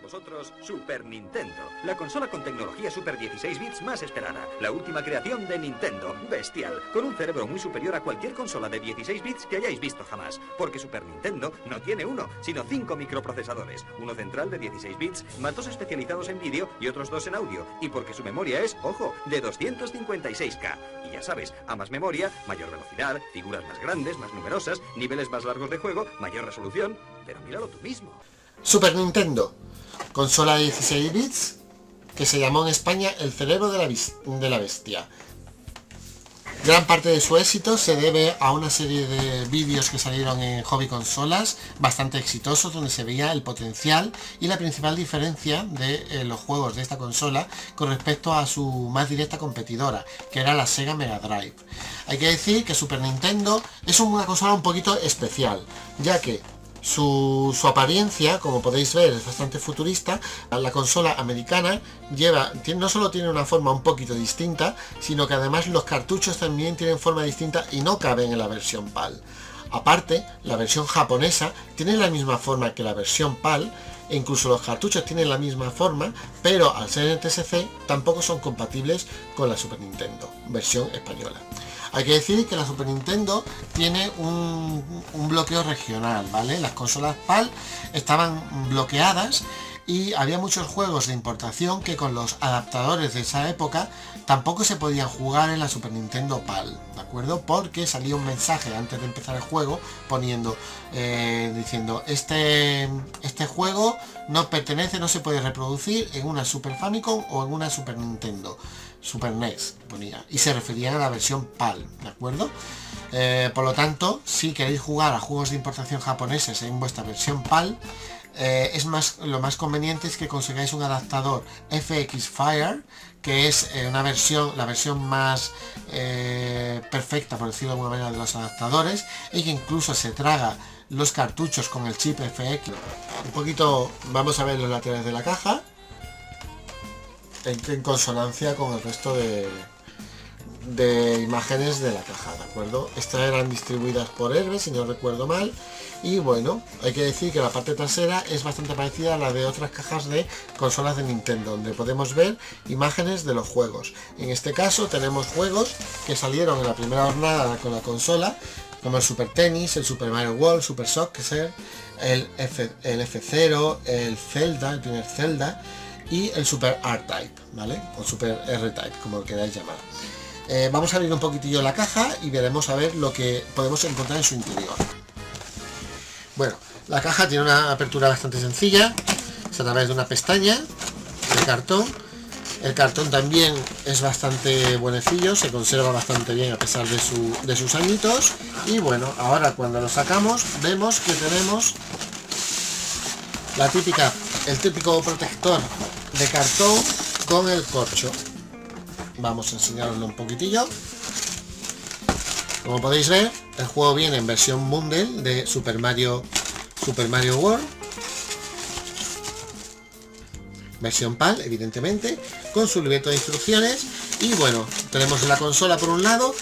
vosotros, Super Nintendo, la consola con tecnología Super 16 bits más esperada, la última creación de Nintendo, bestial, con un cerebro muy superior a cualquier consola de 16 bits que hayáis visto jamás, porque Super Nintendo no tiene uno, sino 5 microprocesadores, uno central de 16 bits, más 2 especializados en vídeo y otros 2 en audio, y porque su memoria es, ojo, de 256K. Y ya sabes, a más memoria, mayor velocidad, figuras más grandes, más numerosas, niveles más largos de juego, mayor resolución, pero míralo tú mismo. Super Nintendo, consola de 16 bits, que se llamó en España el cerebro de la bestia. Gran parte de su éxito se debe a una serie de vídeos que salieron en Hobby Consolas, bastante exitosos, donde se veía el potencial y la principal diferencia de los juegos de esta consola con respecto a su más directa competidora, que era la Sega Mega Drive. Hay que decir que Super Nintendo es una consola un poquito especial, ya que su apariencia, como podéis ver, es bastante futurista. La consola americana no solo tiene una forma un poquito distinta, sino que además los cartuchos también tienen forma distinta y no caben en la versión PAL. Aparte, la versión japonesa tiene la misma forma que la versión PAL, e incluso los cartuchos tienen la misma forma, pero al ser NTSC tampoco son compatibles con la Super Nintendo, versión española. Hay que decir que la Super Nintendo tiene un bloqueo regional, ¿vale? Las consolas PAL estaban bloqueadas y había muchos juegos de importación que con los adaptadores de esa época tampoco se podían jugar en la Super Nintendo PAL, ¿de acuerdo? Porque salía un mensaje antes de empezar el juego diciendo este juego no pertenece, no se puede reproducir en una Super Famicom o en una Super Nintendo, Super NES ponía, y se referían a la versión PAL, ¿de acuerdo? Por lo tanto, si queréis jugar a juegos de importación japoneses en vuestra versión PAL, lo más conveniente es que consigáis un adaptador FX Fire, que es la versión más perfecta, por decirlo de alguna manera, de los adaptadores, y que incluso se traga los cartuchos con el chip FX. Un poquito, vamos a ver los laterales de la caja en consonancia con el resto de imágenes de la caja, ¿de acuerdo? Estas eran distribuidas por Hermes, si no recuerdo mal, y bueno, hay que decir que la parte trasera es bastante parecida a la de otras cajas de consolas de Nintendo, donde podemos ver imágenes de los juegos. En este caso tenemos juegos que salieron en la primera jornada con la consola, como el Super Tennis, el Super Mario World, Super Soccer, el F0, el Zelda, el primer Zelda, y el Super R-Type, ¿vale? O Super R-Type, como lo queráis llamar. Vamos a abrir un poquitillo la caja y veremos a ver lo que podemos encontrar en su interior. Bueno, la caja tiene una apertura bastante sencilla, es a través de una pestaña de cartón. El cartón también es bastante buenecillo, se conserva bastante bien a pesar de sus añitos. Y bueno, ahora cuando lo sacamos vemos que tenemos el típico protector de cartón con el corcho. Vamos a enseñaroslo un poquitillo. Como podéis ver, el juego viene en versión bundle de Super Mario World, versión PAL, evidentemente, con su libreto de instrucciones. Y bueno, tenemos la consola por un lado,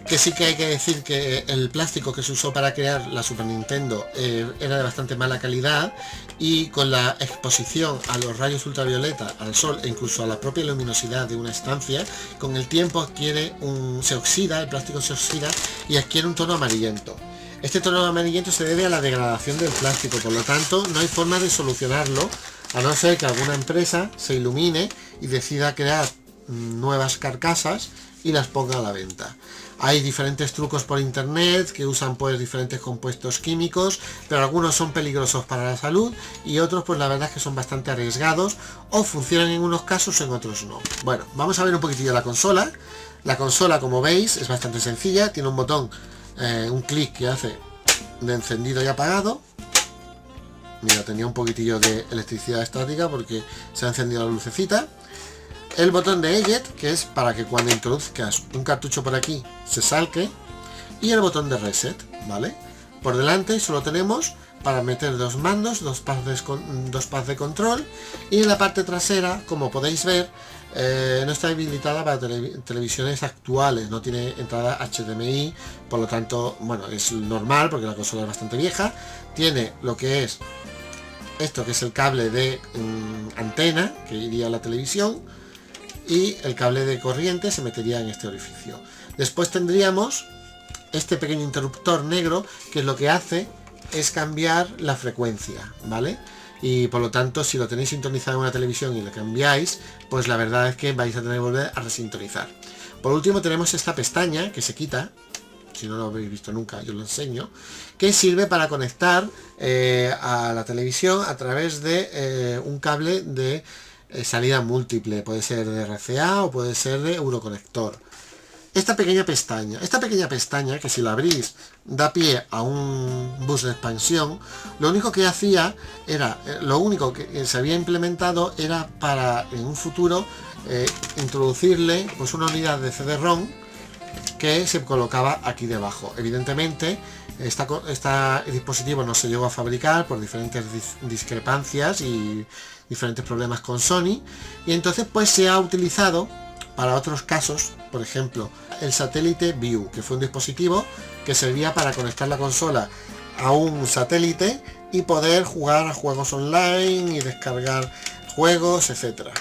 que sí que hay que decir que el plástico que se usó para crear la Super Nintendo era de bastante mala calidad, y con la exposición a los rayos ultravioleta, al sol e incluso a la propia luminosidad de una estancia, con el tiempo se oxida, el plástico se oxida y adquiere un tono amarillento. Este tono amarillento se debe a la degradación del plástico, por lo tanto no hay forma de solucionarlo, a no ser que alguna empresa se ilumine y decida crear nuevas carcasas y las ponga a la venta. Hay diferentes trucos por internet que usan pues diferentes compuestos químicos, pero algunos son peligrosos para la salud y otros pues la verdad es que son bastante arriesgados, o funcionan en unos casos, en otros no. Bueno, vamos a ver un poquitillo la consola. La consola, como veis, es bastante sencilla, tiene un botón, un clic que hace de encendido y apagado. Mira, tenía un poquitillo de electricidad estática porque se ha encendido la lucecita. El botón de Eject, que es para que cuando introduzcas un cartucho por aquí se salque, y el botón de Reset, ¿vale? Por delante solo tenemos para meter dos mandos, dos pads de control, y en la parte trasera, como podéis ver, no está habilitada para televisiones actuales, no tiene entrada HDMI, por lo tanto, bueno, es normal porque la consola es bastante vieja. Tiene lo que es esto que es el cable de antena que iría a la televisión, y el cable de corriente se metería en este orificio. Después tendríamos este pequeño interruptor negro, que lo que hace es cambiar la frecuencia, ¿vale? Y por lo tanto, si lo tenéis sintonizado en una televisión y lo cambiáis, pues la verdad es que vais a tener que volver a resintonizar. Por último tenemos esta pestaña que se quita, si no lo habéis visto nunca yo lo enseño, que sirve para conectar a la televisión a través de un cable de salida múltiple, puede ser de RCA o puede ser de Euroconector. Esta pequeña pestaña, que si la abrís da pie a un bus de expansión, lo único que hacía era, lo único que se había implementado era para en un futuro introducirle pues una unidad de CD-ROM que se colocaba aquí debajo. Evidentemente este dispositivo no se llegó a fabricar por diferentes discrepancias y diferentes problemas con Sony, y entonces pues se ha utilizado para otros casos, por ejemplo, el satélite View, que fue un dispositivo que servía para conectar la consola a un satélite y poder jugar a juegos online y descargar juegos, etcétera.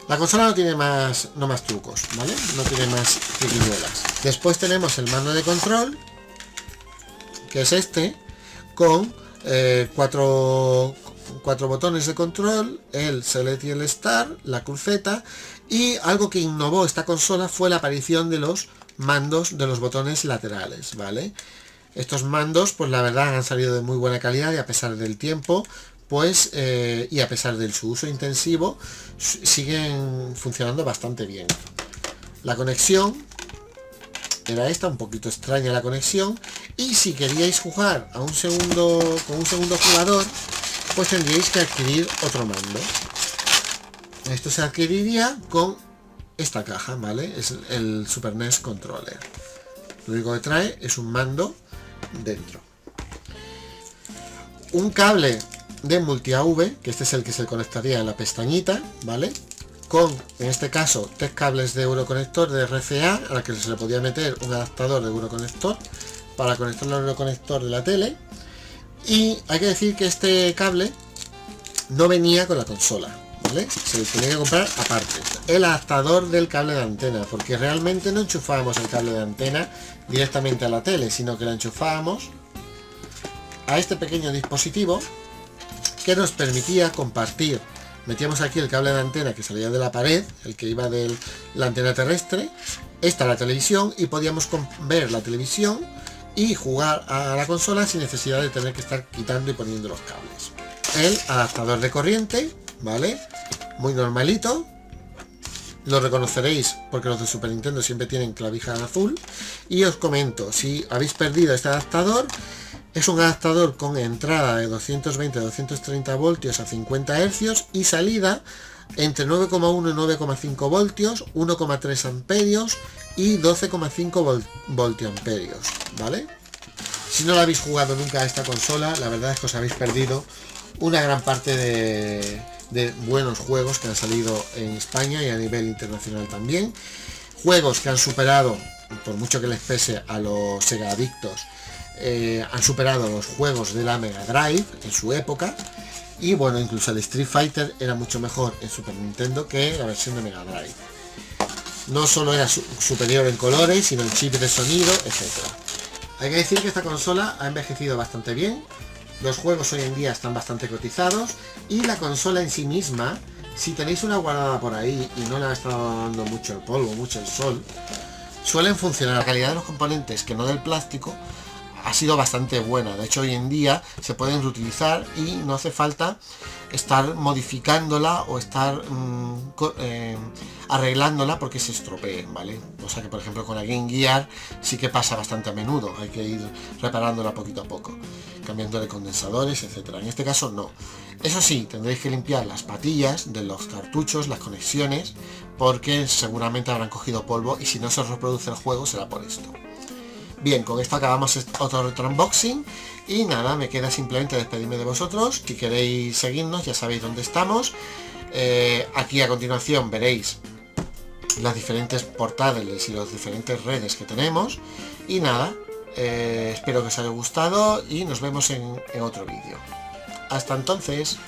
La consola no tiene más trucos, ¿vale? No tiene más triquiñuelas. Después tenemos el mando de control, que es este, con cuatro botones de control, el Select y el Start, la cruceta, y algo que innovó esta consola fue la aparición de los mandos de los botones laterales, ¿vale? Estos mandos, pues la verdad han salido de muy buena calidad y a pesar del tiempo, pues y a pesar de su uso intensivo, siguen funcionando bastante bien. La conexión era esta, un poquito extraña la conexión, y si queríais jugar a con un segundo jugador, pues tendríais que adquirir otro mando. Esto se adquiriría con esta caja, ¿vale? Es el Super NES Controller. Lo único que trae es un mando dentro. Un cable de multi-AV, que este es el que se conectaría a la pestañita, ¿vale? Con, en este caso, 3 cables de Euroconector de RCA, a la que se le podía meter un adaptador de Euroconector para conectar al Euroconector de la tele. Y hay que decir que este cable no venía con la consola, ¿vale? Se tenía que comprar aparte el adaptador del cable de antena, porque realmente no enchufábamos el cable de antena directamente a la tele, sino que la enchufábamos a este pequeño dispositivo que nos permitía compartir. Metíamos aquí el cable de antena que salía de la pared, el que iba de la antena terrestre, esta la televisión, y podíamos ver la televisión y jugar a la consola sin necesidad de tener que estar quitando y poniendo los cables. El adaptador de corriente, ¿vale? Muy normalito. Lo reconoceréis porque los de Super Nintendo siempre tienen clavija azul. Y os comento, si habéis perdido este adaptador, es un adaptador con entrada de 220 a 230 voltios a 50 Hz y salida entre 9,1 y 9,5 voltios, 1,3 amperios y 12,5 voltiamperios, ¿vale? Si no la habéis jugado nunca a esta consola, la verdad es que os habéis perdido una gran parte de buenos juegos que han salido en España y a nivel internacional también. Juegos que han superado, por mucho que les pese a los Sega adictos, han superado los juegos de la Mega Drive en su época. Y bueno, incluso el Street Fighter era mucho mejor en Super Nintendo que la versión de Mega Drive. No solo era superior en colores, sino en chip de sonido, etc. Hay que decir que esta consola ha envejecido bastante bien. Los juegos hoy en día están bastante cotizados. Y la consola en sí misma, si tenéis una guardada por ahí y no le ha estado dando mucho el polvo, mucho el sol, suelen funcionar. La calidad de los componentes, que no del plástico, ha sido bastante buena. De hecho, hoy en día se pueden reutilizar y no hace falta estar modificándola o estar arreglándola porque se estropeen, ¿vale? O sea que, por ejemplo, con la Game Gear sí que pasa bastante a menudo. Hay que ir reparándola poquito a poco, cambiándole condensadores, etcétera. En este caso no. Eso sí, tendréis que limpiar las patillas de los cartuchos, las conexiones, porque seguramente habrán cogido polvo y si no se reproduce el juego será por esto. Bien, con esto acabamos otro retro unboxing y nada, me queda simplemente despedirme de vosotros. Si queréis seguirnos ya sabéis dónde estamos. Aquí a continuación veréis las diferentes portátiles y las diferentes redes que tenemos. Y nada, Espero que os haya gustado y nos vemos en otro vídeo. Hasta entonces.